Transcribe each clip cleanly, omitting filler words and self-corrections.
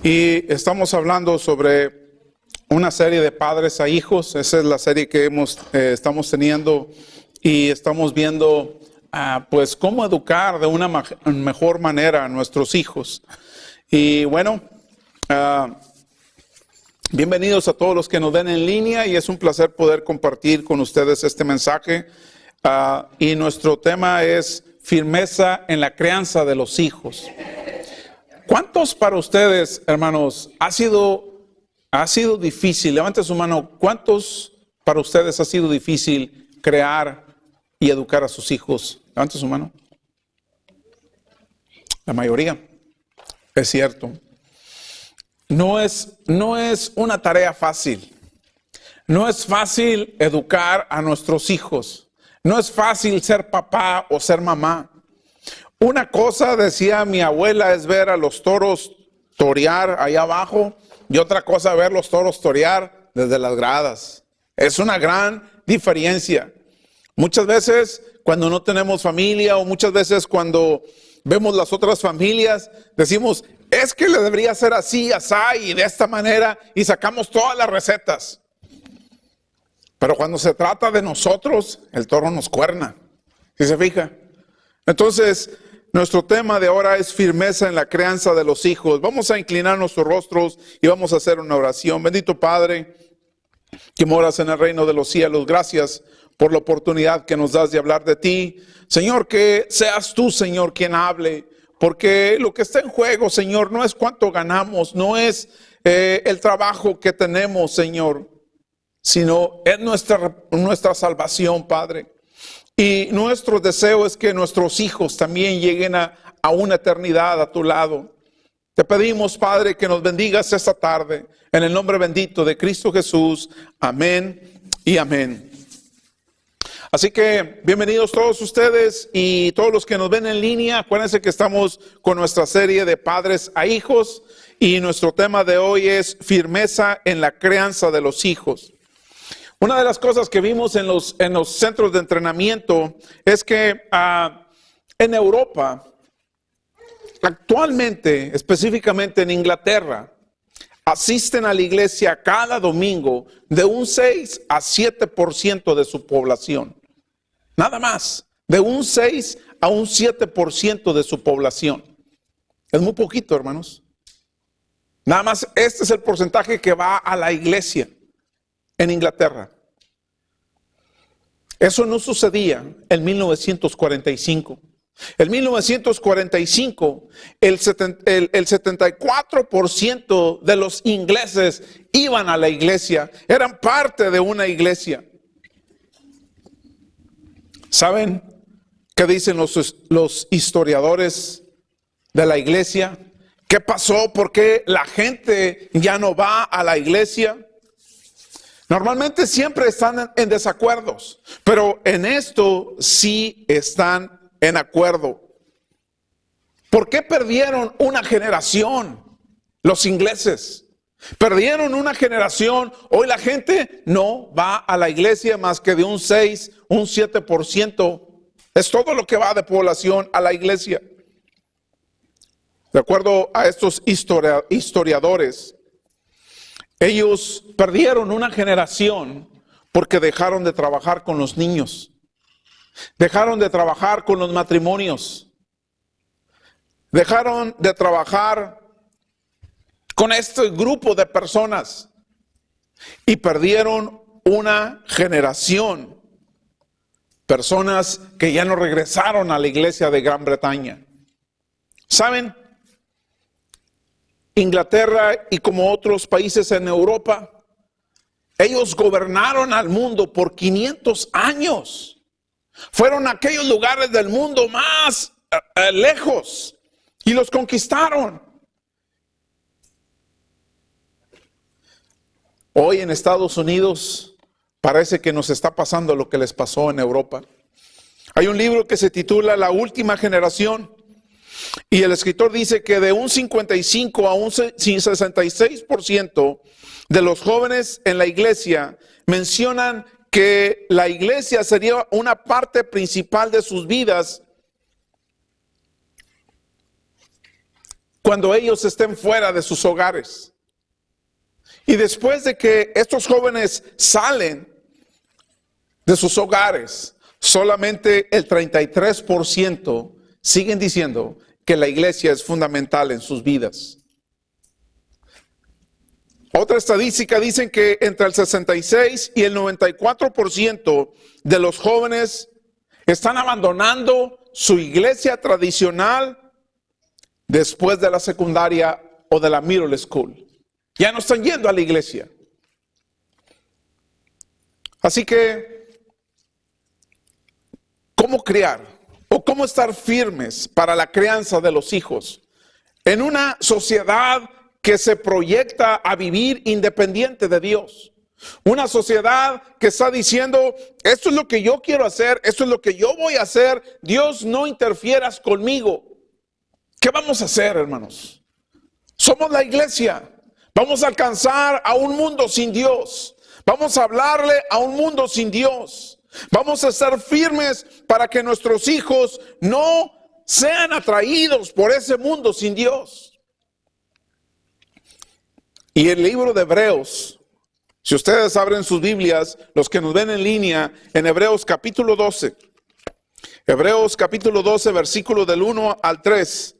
Y estamos hablando sobre una serie de padres a hijos. Esa es la serie que estamos teniendo y estamos viendo pues cómo educar de una mejor manera a nuestros hijos. Y bueno, bienvenidos a todos los que nos ven en línea y es un placer poder compartir con ustedes este mensaje. Y nuestro tema es firmeza en la crianza de los hijos. ¿Cuántos para ustedes, hermanos, ha sido difícil? Levante su mano. ¿Cuántos para ustedes ha sido difícil crear y educar a sus hijos? Levante su mano. La mayoría. Es cierto. No es una tarea fácil. No es fácil educar a nuestros hijos. No es fácil ser papá o ser mamá. Una cosa, decía mi abuela, es ver a los toros torear allá abajo y otra cosa ver los toros torear desde las gradas. Es una gran diferencia. Muchas veces cuando no tenemos familia o muchas veces cuando vemos las otras familias, decimos, es que le debería ser así, asá y de esta manera y sacamos todas las recetas. Pero cuando se trata de nosotros, el toro nos cuerna. ¿Sí se fija? Entonces, nuestro tema de ahora es firmeza en la crianza de los hijos. Vamos a inclinar nuestros rostros y vamos a hacer una oración. Bendito Padre, que moras en el reino de los cielos, gracias por la oportunidad que nos das de hablar de ti. Señor, que seas tú, Señor, quien hable, porque lo que está en juego, Señor, no es cuánto ganamos, no es el trabajo que tenemos, Señor, sino es nuestra salvación, Padre. Y nuestro deseo es que nuestros hijos también lleguen a una eternidad a tu lado. Te pedimos, Padre, que nos bendigas esta tarde. En el nombre bendito de Cristo Jesús. Amén y amén. Así que bienvenidos todos ustedes y todos los que nos ven en línea. Acuérdense que estamos con nuestra serie de padres a hijos. Y nuestro tema de hoy es firmeza en la crianza de los hijos. Una de las cosas que vimos en los centros de entrenamiento es que en Europa, actualmente, específicamente en Inglaterra, asisten a la iglesia cada domingo de un 6 a 7% de su población. Nada más, de un 6 a un 7% de su población. Es muy poquito, hermanos. Nada más, este es el porcentaje que va a la iglesia en Inglaterra. Eso no sucedía en 1945. En 1945, el 74% de los ingleses iban a la iglesia, eran parte de una iglesia. ¿Saben qué dicen los historiadores de la iglesia? ¿Qué pasó? ¿Por qué la gente ya no va a la iglesia? Normalmente siempre están en desacuerdos, pero en esto sí están en acuerdo. ¿Por qué perdieron una generación los ingleses? Perdieron una generación. Hoy la gente no va a la iglesia más que de un 6, un 7%. Es todo lo que va de población a la iglesia. De acuerdo a estos historiadores, ellos perdieron una generación porque dejaron de trabajar con los niños. Dejaron de trabajar con los matrimonios. Dejaron de trabajar con este grupo de personas. Y perdieron una generación. Personas que ya no regresaron a la iglesia de Gran Bretaña. ¿Saben? Inglaterra y como otros países en Europa, ellos gobernaron al mundo por 500 años. Fueron a aquellos lugares del mundo más lejos y los conquistaron. Hoy en Estados Unidos parece que nos está pasando lo que les pasó en Europa. Hay un libro que se titula La última generación. Y el escritor dice que de un 55 a un 66% de los jóvenes en la iglesia mencionan que la iglesia sería una parte principal de sus vidas cuando ellos estén fuera de sus hogares. Y después de que estos jóvenes salen de sus hogares, solamente el 33% siguen diciendo que la iglesia es fundamental en sus vidas. Otra estadística dicen que entre el 66 y el 94% de los jóvenes están abandonando su iglesia tradicional después de la secundaria o de la middle school. Ya no están yendo a la iglesia. Así que, ¿cómo criar o cómo estar firmes para la crianza de los hijos en una sociedad que se proyecta a vivir independiente de Dios? Una sociedad que está diciendo, esto es lo que yo quiero hacer, esto es lo que yo voy a hacer, Dios, no interfieras conmigo. ¿Qué vamos a hacer, hermanos? Somos la iglesia. Vamos a alcanzar a un mundo sin Dios. Vamos a hablarle a un mundo sin Dios. Vamos a estar firmes para que nuestros hijos no sean atraídos por ese mundo sin Dios. Y el libro de Hebreos, si ustedes abren sus Biblias, los que nos ven en línea, en Hebreos capítulo 12. Hebreos capítulo 12, versículo del 1 al 3.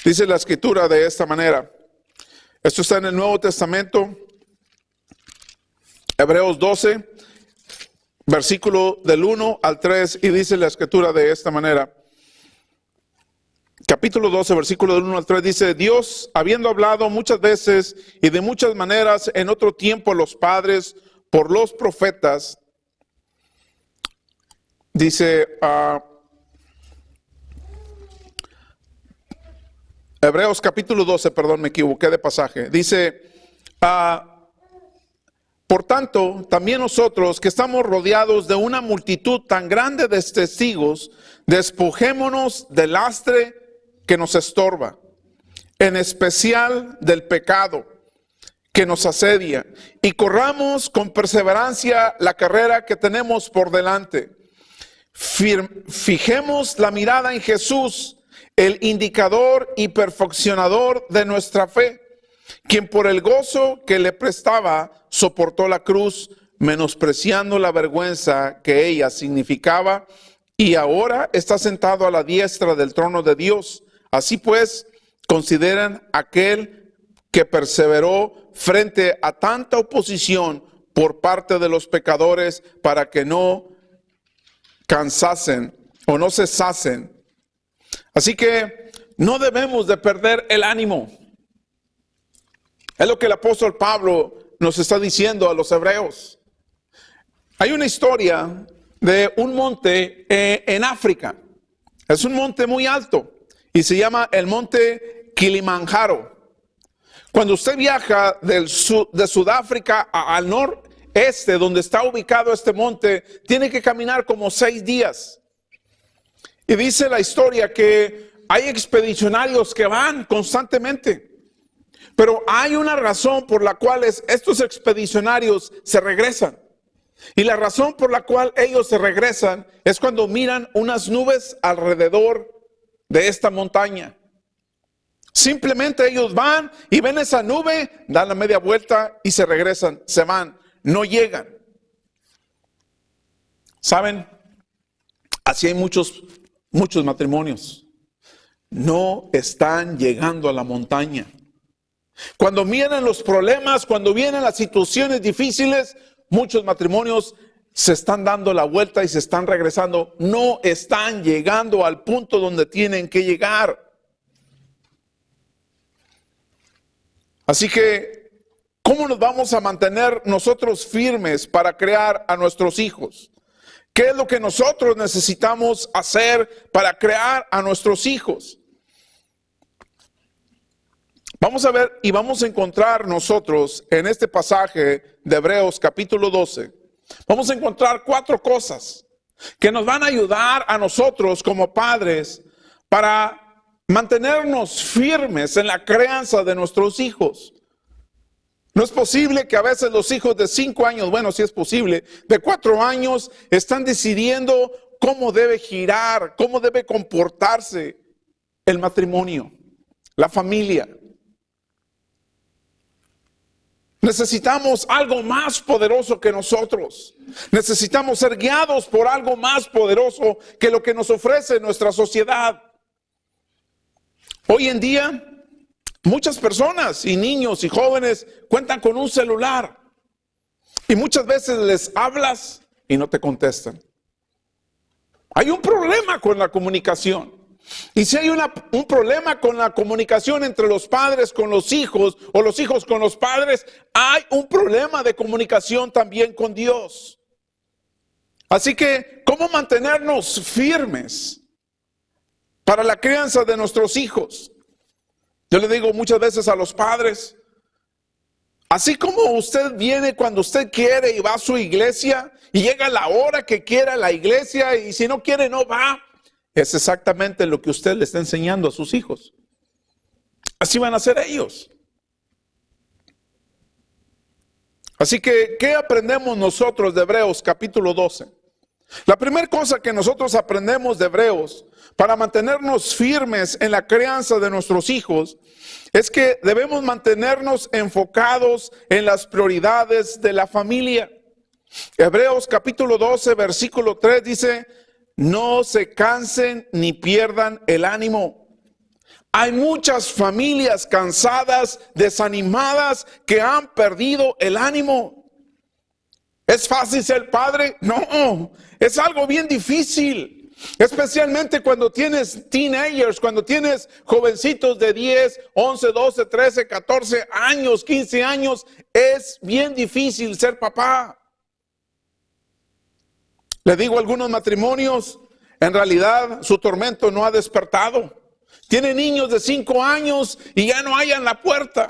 Dice la escritura de esta manera. Esto está en el Nuevo Testamento. Hebreos 12, versículo del 1 al 3. Y dice la escritura de esta manera. Capítulo 12, versículo del 1 al 3 dice, Dios, habiendo hablado muchas veces y de muchas maneras en otro tiempo a los padres por los profetas, dice Hebreos capítulo 12, perdón, me equivoqué de pasaje, dice, por tanto, también nosotros que estamos rodeados de una multitud tan grande de testigos, despojémonos del lastre que nos estorba, en especial del pecado que nos asedia, y corramos con perseverancia la carrera que tenemos por delante. Fijemos la mirada en Jesús, el indicador y perfeccionador de nuestra fe, quien por el gozo que le prestaba soportó la cruz, menospreciando la vergüenza que ella significaba, y ahora está sentado a la diestra del trono de Dios. Así pues, consideran aquel que perseveró frente a tanta oposición por parte de los pecadores para que no cansasen o no cesasen. Así que no debemos de perder el ánimo. Es lo que el apóstol Pablo nos está diciendo a los hebreos. Hay una historia de un monte en África. Es un monte muy alto. Y se llama el monte Kilimanjaro. Cuando usted viaja de Sudáfrica al noreste, donde está ubicado este monte, tiene que caminar como 6 días. Y dice la historia que hay expedicionarios que van constantemente. Pero hay una razón por la cual estos expedicionarios se regresan. Y la razón por la cual ellos se regresan es cuando miran unas nubes alrededor de esta montaña. Simplemente ellos van y ven esa nube, dan la media vuelta y se regresan, se van, no llegan. ¿Saben? Así hay muchos matrimonios. No están llegando a la montaña. Cuando vienen los problemas, cuando vienen las situaciones difíciles, muchos matrimonios se están dando la vuelta y se están regresando. No están llegando al punto donde tienen que llegar. Así que, ¿cómo nos vamos a mantener nosotros firmes para crear a nuestros hijos? ¿Qué es lo que nosotros necesitamos hacer para crear a nuestros hijos? Vamos a ver y vamos a encontrar nosotros en este pasaje de Hebreos capítulo 12. Vamos a encontrar 4 cosas que nos van a ayudar a nosotros como padres para mantenernos firmes en la crianza de nuestros hijos. No es posible que a veces los hijos de 5 años, bueno, sí es posible, de 4 años, están decidiendo cómo debe girar, cómo debe comportarse el matrimonio, la familia. Necesitamos algo más poderoso que nosotros. Necesitamos ser guiados por algo más poderoso que lo que nos ofrece nuestra sociedad. Hoy en día, muchas personas y niños y jóvenes cuentan con un celular. Y muchas veces les hablas y no te contestan. Hay un problema con la comunicación. Y si hay un problema con la comunicación entre los padres con los hijos o los hijos con los padres, hay un problema de comunicación también con Dios. Así que, ¿cómo mantenernos firmes para la crianza de nuestros hijos? Yo le digo muchas veces a los padres, así como usted viene cuando usted quiere y va a su iglesia y llega a la hora que quiera a la iglesia y si no quiere no va, es exactamente lo que usted le está enseñando a sus hijos. Así van a ser ellos. Así que, ¿qué aprendemos nosotros de Hebreos capítulo 12? La primera cosa que nosotros aprendemos de Hebreos para mantenernos firmes en la crianza de nuestros hijos es que debemos mantenernos enfocados en las prioridades de la familia. Hebreos capítulo 12, versículo 3 dice: no se cansen ni pierdan el ánimo. Hay muchas familias cansadas, desanimadas, que han perdido el ánimo. ¿Es fácil ser padre? No, es algo bien difícil. Especialmente cuando tienes teenagers, cuando tienes jovencitos de 10, 11, 12, 13, 14 años, 15 años. Es bien difícil ser papá. Le digo a algunos matrimonios, en realidad su tormento no ha despertado. Tiene niños de 5 años y ya no hayan la puerta.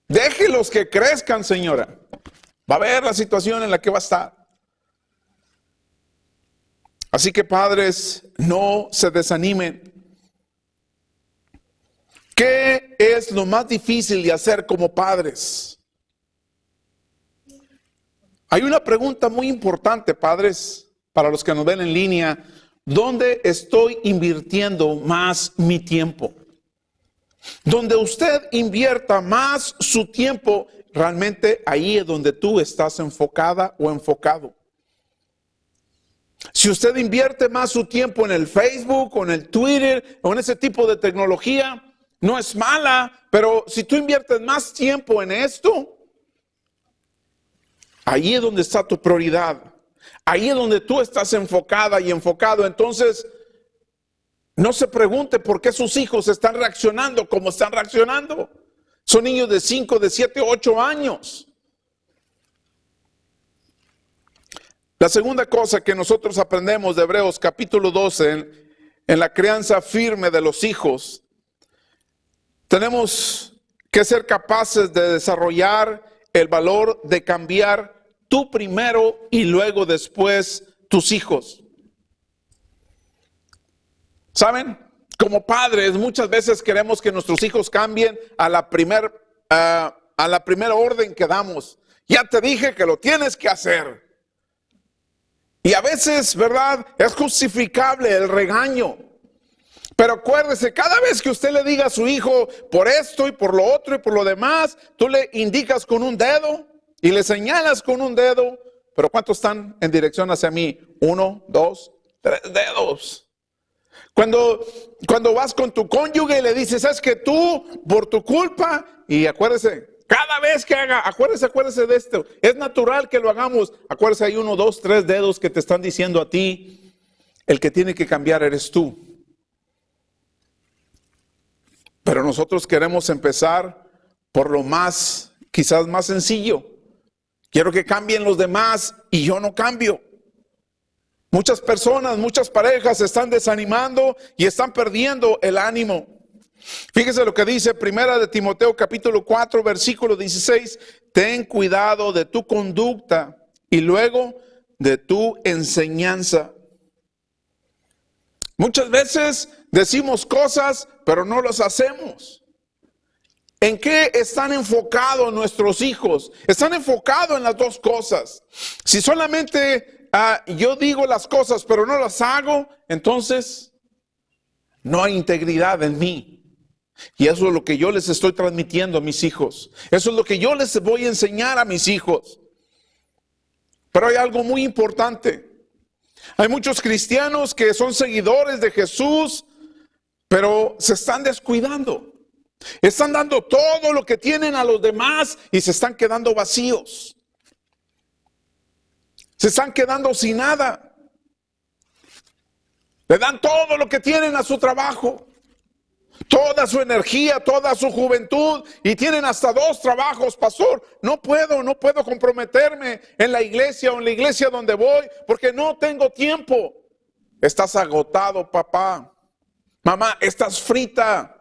Déjelos que crezcan, señora. Va a ver la situación en la que va a estar. Así que padres, no se desanimen. ¿Qué es lo más difícil de hacer como padres? Hay una pregunta muy importante, padres, para los que nos ven en línea. ¿Dónde estoy invirtiendo más mi tiempo? Donde usted invierta más su tiempo, realmente ahí es donde tú estás enfocada o enfocado. Si usted invierte más su tiempo en el Facebook o en el Twitter o en ese tipo de tecnología, no es mala, pero si tú inviertes más tiempo en esto, ahí es donde está tu prioridad. Ahí es donde tú estás enfocada y enfocado. Entonces, no se pregunte por qué sus hijos están reaccionando como están reaccionando. Son niños de 5, de 7, 8 años. La segunda cosa que nosotros aprendemos de Hebreos capítulo 12, en la crianza firme de los hijos, tenemos que ser capaces de desarrollar el valor de cambiar tú primero y luego después tus hijos. ¿Saben? Como padres muchas veces queremos que nuestros hijos cambien a la primera orden que damos. Ya te dije que lo tienes que hacer. Y a veces, ¿verdad? Es justificable el regaño. Pero acuérdese, cada vez que usted le diga a su hijo por esto y por lo otro y por lo demás, tú le indicas con un dedo y le señalas con un dedo. Pero ¿cuántos están en dirección hacia mí? 1, 2, 3 dedos. Cuando vas con tu cónyuge y le dices, es que tú, por tu culpa, y acuérdese, cada vez que haga, acuérdese de esto, es natural que lo hagamos. Acuérdese, hay 1, 2, 3 dedos que te están diciendo a ti, el que tiene que cambiar eres tú. Pero nosotros queremos empezar por lo más, quizás más sencillo. Quiero que cambien los demás y yo no cambio. Muchas personas, muchas parejas se están desanimando y están perdiendo el ánimo. Fíjese lo que dice Primera de Timoteo capítulo 4 versículo 16. Ten cuidado de tu conducta y luego de tu enseñanza. Muchas veces decimos cosas, pero no las hacemos. ¿En qué están enfocados nuestros hijos? Están enfocados en las dos cosas. Si solamente yo digo las cosas, pero no las hago, entonces no hay integridad en mí. Y eso es lo que yo les estoy transmitiendo a mis hijos. Eso es lo que yo les voy a enseñar a mis hijos. Pero hay algo muy importante. Hay muchos cristianos que son seguidores de Jesús, pero se están descuidando. Están dando todo lo que tienen a los demás y se están quedando vacíos. Se están quedando sin nada. Le dan todo lo que tienen a su trabajo, toda su energía, toda su juventud, y tienen hasta 2 trabajos. Pastor, no puedo comprometerme en la iglesia o en la iglesia donde voy porque no tengo tiempo. Estás agotado, papá. Mamá, estás frita.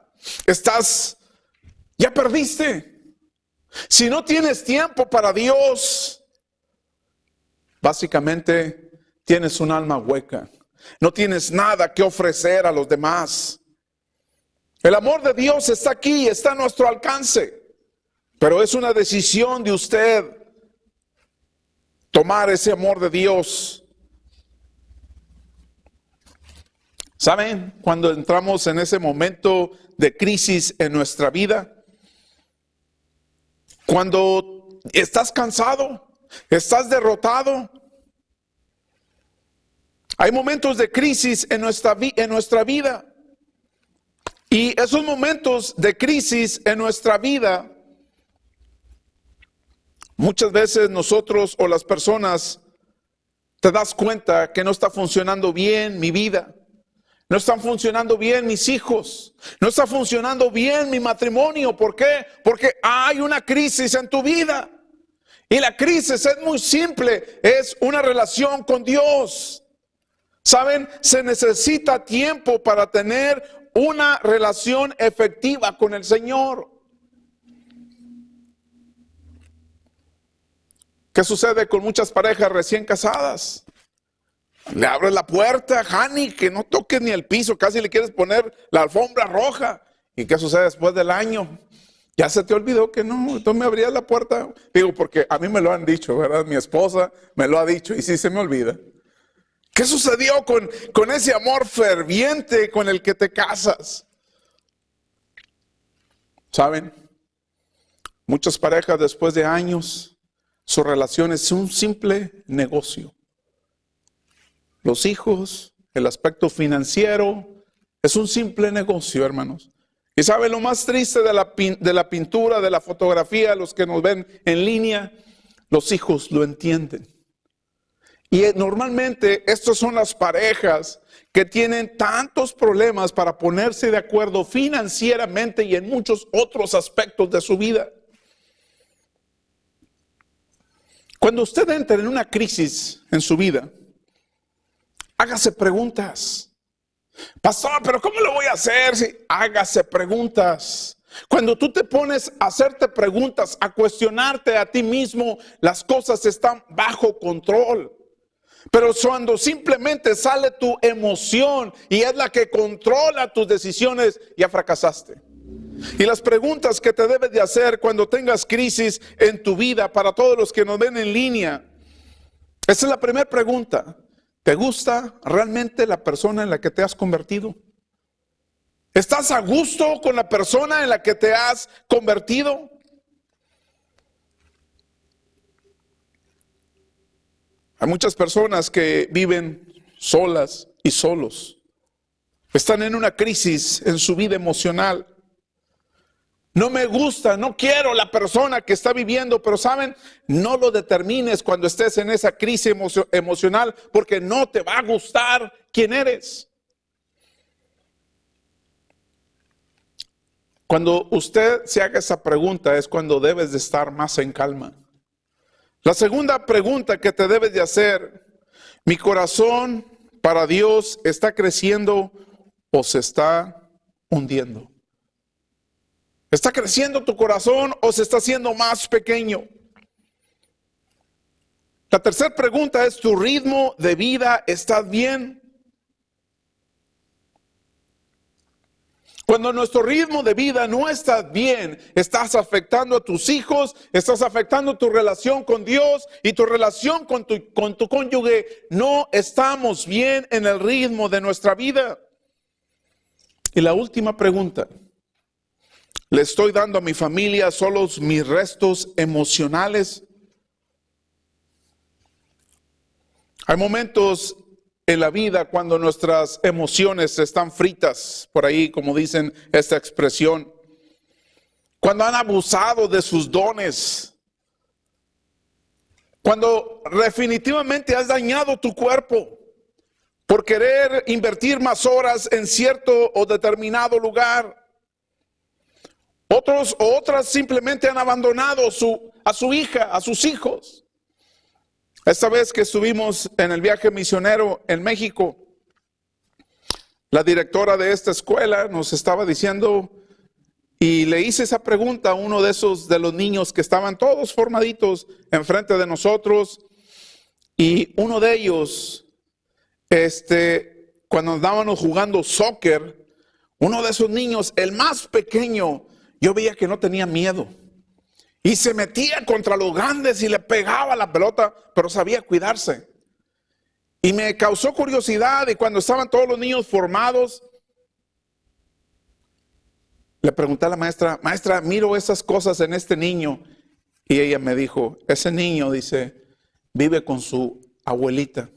Ya perdiste. Si no tienes tiempo para Dios, básicamente tienes un alma hueca. No tienes nada que ofrecer a los demás. El amor de Dios está aquí, está a nuestro alcance. Pero es una decisión de usted tomar ese amor de Dios. ¿Saben? Cuando entramos en ese momento de crisis en nuestra vida, cuando estás cansado, estás derrotado, hay momentos de crisis en nuestra vida. Y esos momentos de crisis en nuestra vida, muchas veces nosotros o las personas te das cuenta que no está funcionando bien mi vida. No están funcionando bien mis hijos. No está funcionando bien mi matrimonio. ¿Por qué? Porque hay una crisis en tu vida. Y la crisis es muy simple. Es una relación con Dios. ¿Saben? Se necesita tiempo para tener una relación efectiva con el Señor. ¿Qué sucede con muchas parejas recién casadas? Le abres la puerta, honey, que no toques ni el piso, casi le quieres poner la alfombra roja. ¿Y qué sucede después del año? Ya se te olvidó que no, tú me abrías la puerta. Digo, porque a mí me lo han dicho, ¿verdad? Mi esposa me lo ha dicho y sí se me olvida. ¿Qué sucedió con ese amor ferviente con el que te casas? ¿Saben? Muchas parejas después de años, su relación es un simple negocio. Los hijos, el aspecto financiero, es un simple negocio, hermanos. Y sabe lo más triste de la pintura, de la fotografía, los que nos ven en línea, los hijos lo entienden. Y normalmente estas son las parejas que tienen tantos problemas para ponerse de acuerdo financieramente y en muchos otros aspectos de su vida. Cuando usted entra en una crisis en su vida, hágase preguntas. Pastor, pero ¿cómo lo voy a hacer? Sí, hágase preguntas. Cuando tú te pones a hacerte preguntas, a cuestionarte a ti mismo, las cosas están bajo control. Pero cuando simplemente sale tu emoción y es la que controla tus decisiones, ya fracasaste. Y las preguntas que te debes de hacer cuando tengas crisis en tu vida, para todos los que nos ven en línea, esa es la primera pregunta. ¿Te gusta realmente la persona en la que te has convertido? ¿Estás a gusto con la persona en la que te has convertido? Hay muchas personas que viven solas y solos. Están en una crisis en su vida emocional. No me gusta, no quiero la persona que está viviendo, pero saben, no lo determines cuando estés en esa crisis emocional, porque no te va a gustar quién eres. Cuando usted se haga esa pregunta es cuando debes de estar más en calma. La segunda pregunta que te debes de hacer: ¿mi corazón para Dios está creciendo o se está hundiendo? ¿Está creciendo tu corazón o se está haciendo más pequeño? La tercera pregunta es: ¿tu ritmo de vida está bien? Cuando nuestro ritmo de vida no está bien, estás afectando a tus hijos, estás afectando tu relación con Dios y tu relación con tu cónyuge. No estamos bien en el ritmo de nuestra vida. Y la última pregunta: ¿Le estoy dando a mi familia solo mis restos emocionales? Hay momentos en la vida cuando nuestras emociones están fritas, por ahí como dicen esta expresión, cuando han abusado de sus dones, cuando definitivamente has dañado tu cuerpo por querer invertir más horas en cierto o determinado lugar. Otros o otras simplemente han abandonado a su hija, a sus hijos. Esta vez que estuvimos en el viaje misionero en México, la directora de esta escuela nos estaba diciendo, y le hice esa pregunta a uno de los niños que estaban todos formaditos enfrente de nosotros, y uno de ellos, cuando andábamos jugando soccer, uno de esos niños, el más pequeño, yo veía que no tenía miedo. Y se metía contra los grandes y le pegaba la pelota, pero sabía cuidarse. Y me causó curiosidad, y cuando estaban todos los niños formados, le pregunté a la maestra, maestra, miro esas cosas en este niño. Y ella me dijo, ese niño, dice, vive con su abuelita.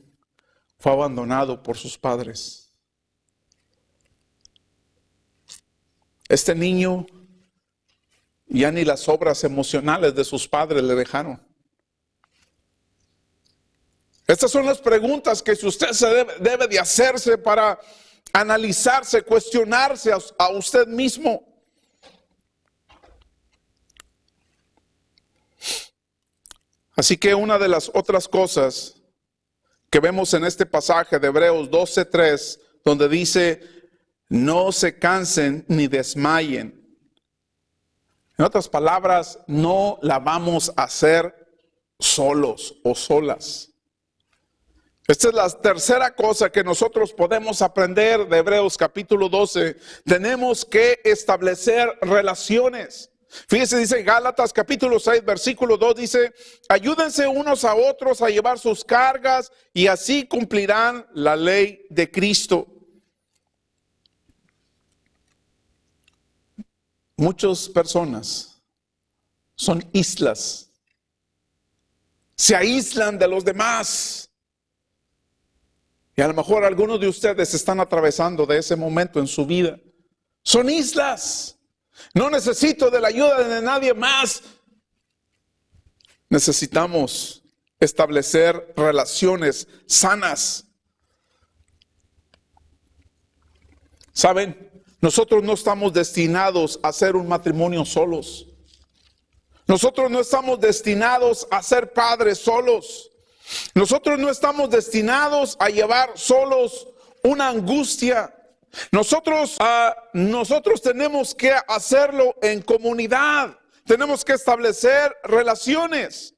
Fue abandonado por sus padres. Este niño ya ni las obras emocionales de sus padres le dejaron. Estas son las preguntas que usted debe de hacerse para analizarse, cuestionarse a usted mismo. Así que una de las otras cosas que vemos en este pasaje de Hebreos 12:3, donde dice, no se cansen ni desmayen. En otras palabras, no la vamos a hacer solos o solas. Esta es la tercera cosa que nosotros podemos aprender de Hebreos capítulo 12. Tenemos que establecer relaciones. Fíjese, dice Gálatas capítulo 6, versículo 2, dice, ayúdense unos a otros a llevar sus cargas y así cumplirán la ley de Cristo. Muchas personas son islas, se aíslan de los demás. Y a lo mejor algunos de ustedes están atravesando de ese momento en su vida. Son islas. No necesito de la ayuda de nadie más. Necesitamos establecer relaciones sanas. ¿Saben? Nosotros no estamos destinados a ser un matrimonio solos. Nosotros no estamos destinados a ser padres solos. Nosotros no estamos destinados a llevar solos una angustia. Nosotros tenemos que hacerlo en comunidad. Tenemos que establecer relaciones.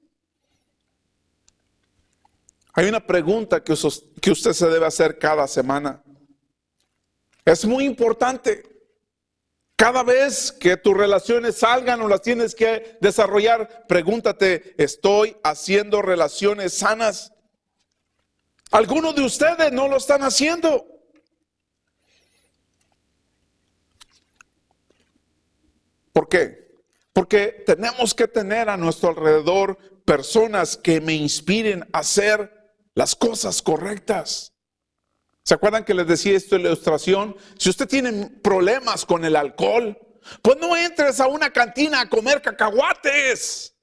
Hay una pregunta que usted se debe hacer cada semana. Es muy importante. Cada vez que tus relaciones salgan o las tienes que desarrollar, pregúntate, ¿estoy haciendo relaciones sanas? Algunos de ustedes no lo están haciendo. ¿Por qué? Porque tenemos que tener a nuestro alrededor personas que me inspiren a hacer las cosas correctas. ¿Se acuerdan que les decía esto en la ilustración? Si usted tiene problemas con el alcohol, pues no entres a una cantina a comer cacahuates.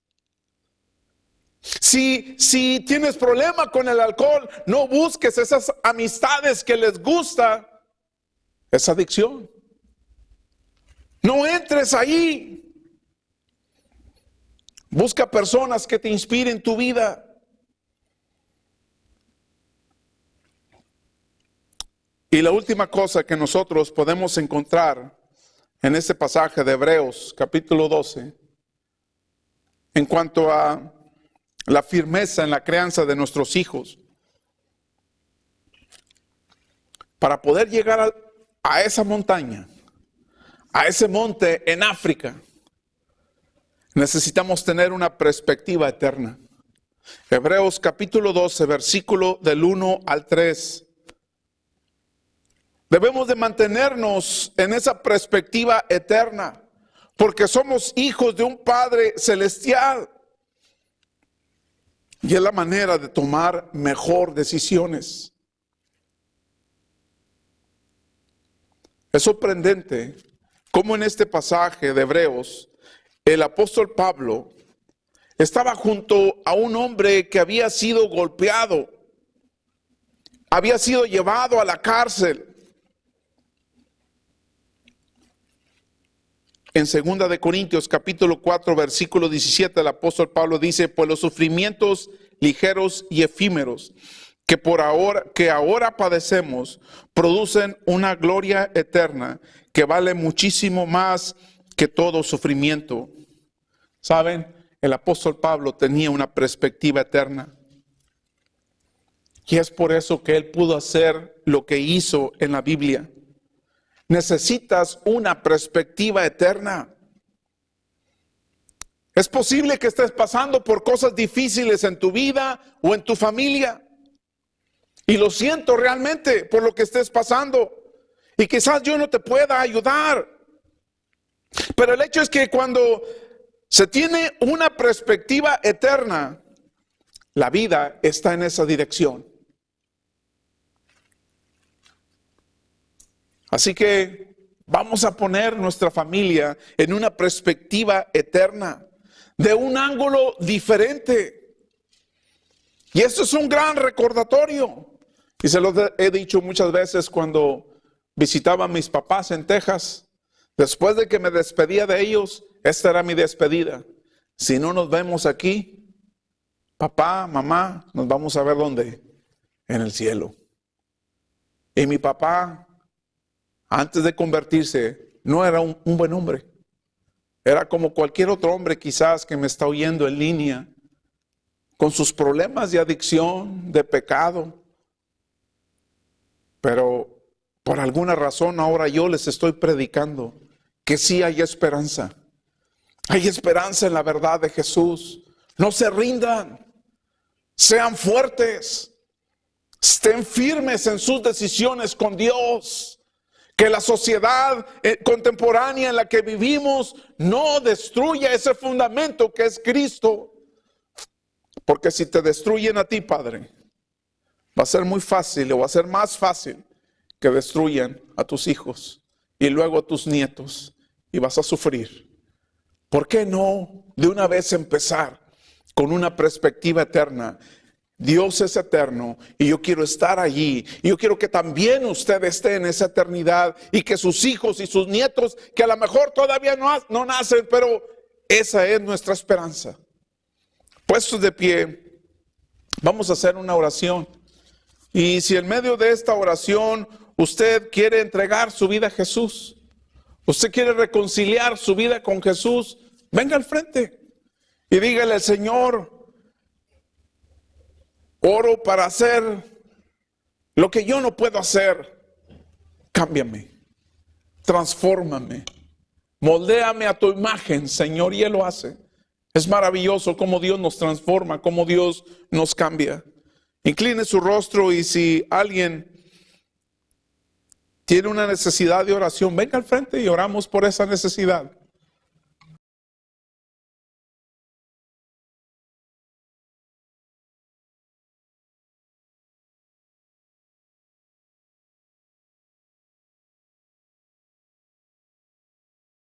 Si tienes problema con el alcohol, no busques esas amistades que les gusta esa adicción. No entres ahí. Busca personas que te inspiren tu vida. Y la última cosa que nosotros podemos encontrar en este pasaje de Hebreos capítulo 12, en cuanto a la firmeza en la crianza de nuestros hijos, para poder llegar a esa montaña, a ese monte en África, necesitamos tener una perspectiva eterna. Hebreos capítulo 12, versículo del 1 al 3. Debemos de mantenernos en esa perspectiva eterna, porque somos hijos de un Padre celestial. Y es la manera de tomar mejor decisiones. Es sorprendente cómo en este pasaje de Hebreos, el apóstol Pablo estaba junto a un hombre que había sido golpeado, había sido llevado a la cárcel. En 2 de Corintios capítulo 4 versículo 17 el apóstol Pablo dice: pues los sufrimientos ligeros y efímeros que ahora padecemos producen una gloria eterna que vale muchísimo más que todo sufrimiento. ¿Saben? El apóstol Pablo tenía una perspectiva eterna. Y es por eso que él pudo hacer lo que hizo en la Biblia. Necesitas una perspectiva eterna. Es posible que estés pasando por cosas difíciles en tu vida o en tu familia. Y lo siento realmente por lo que estés pasando. Y quizás yo no te pueda ayudar. Pero el hecho es que cuando se tiene una perspectiva eterna, la vida está en esa dirección. Así que vamos a poner nuestra familia en una perspectiva eterna, de un ángulo diferente. Y esto es un gran recordatorio. Y se lo he dicho muchas veces cuando visitaba a mis papás en Texas. Después de que me despedía de ellos, esta era mi despedida. Si no nos vemos aquí, papá, mamá, nos vamos a ver ¿dónde? En el cielo. Y mi papá, antes de convertirse, no era un buen hombre. Era como cualquier otro hombre quizás que me está oyendo en línea, con sus problemas de adicción, de pecado. Pero por alguna razón ahora yo les estoy predicando que sí hay esperanza. Hay esperanza en la verdad de Jesús. No se rindan. Sean fuertes. Estén firmes en sus decisiones con Dios. Que la sociedad contemporánea en la que vivimos no destruya ese fundamento que es Cristo. Porque si te destruyen a ti, Padre, va a ser muy fácil, o va a ser más fácil que destruyan a tus hijos y luego a tus nietos, y vas a sufrir. ¿Por qué no de una vez empezar con una perspectiva eterna? Dios es eterno y yo quiero estar allí. Y yo quiero que también usted esté en esa eternidad y que sus hijos y sus nietos, que a lo mejor todavía no nacen, pero esa es nuestra esperanza. Puestos de pie, vamos a hacer una oración. Y si en medio de esta oración usted quiere entregar su vida a Jesús, usted quiere reconciliar su vida con Jesús, venga al frente y dígale al Señor: oro para hacer lo que yo no puedo hacer. Cámbiame, transfórmame, moldéame a tu imagen, Señor, y Él lo hace. Es maravilloso cómo Dios nos transforma, cómo Dios nos cambia. Incline su rostro y si alguien tiene una necesidad de oración, venga al frente y oramos por esa necesidad.